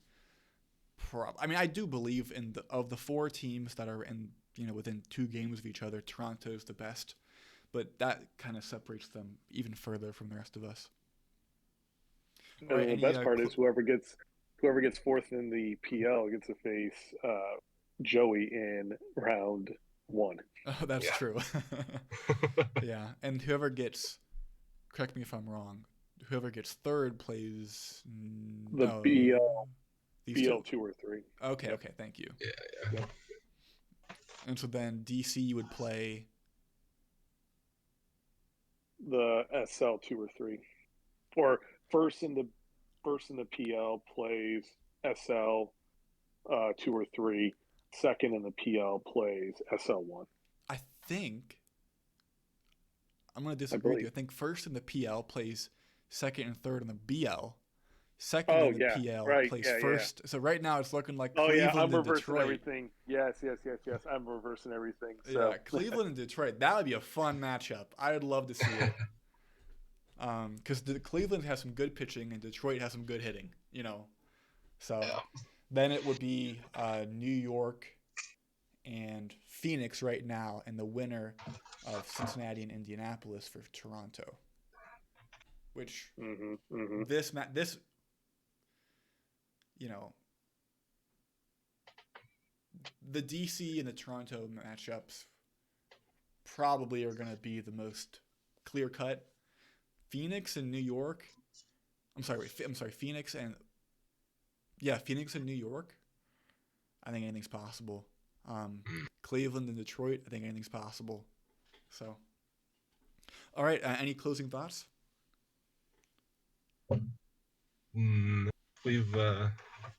I mean, I do believe of the 4 teams that are in within 2 games of each other, Toronto is the best, but that kind of separates them even further from the rest of us. And the best part is whoever gets 4th in the PL gets to face Joey in round 1. Oh, that's true. Yeah, and whoever gets, correct me if I'm wrong, whoever gets 3rd plays the BL 2 or 3. Okay, okay, thank you. Yeah. Yep. And so then DC would play the SL 2 or 3, or first in the PL plays SL 2 or 3. Second in the PL plays SL1. I think I'm going to disagree with you. I think first in the PL plays second and third in the BL. Second in the PL plays first. Yeah. So right now it's looking like Cleveland I'm reversing Detroit. Everything. Yes. I'm reversing everything. So. Yeah, Cleveland and Detroit. That would be a fun matchup. I would love to see it. Because Cleveland has some good pitching and Detroit has some good hitting. So then it would be New York and Phoenix right now, and the winner of Cincinnati and Indianapolis for Toronto. Which this the DC and the Toronto matchups probably are going to be the most clear cut. Phoenix and New York. I'm sorry. Phoenix and New York. I think anything's possible. Cleveland and Detroit. I think anything's possible. So, all right. Any closing thoughts? We've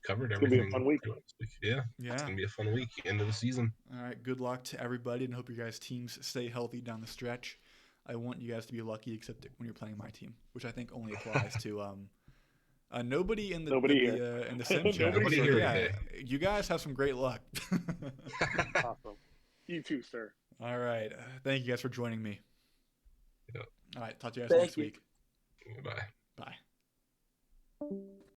covered It's gonna be everything. a fun week. Yeah, it's gonna be a fun week. End of the season. All right. Good luck to everybody, and hope your guys' teams stay healthy down the stretch. I want you guys to be lucky, except when you're playing my team, which I think only applies to nobody in the in the sim chat. Nobody here today. You guys have some great luck. Awesome. You too, sir. All right. Thank you guys for joining me. Yep. All right. Talk to you guys Thank next you. week. Bye. Bye.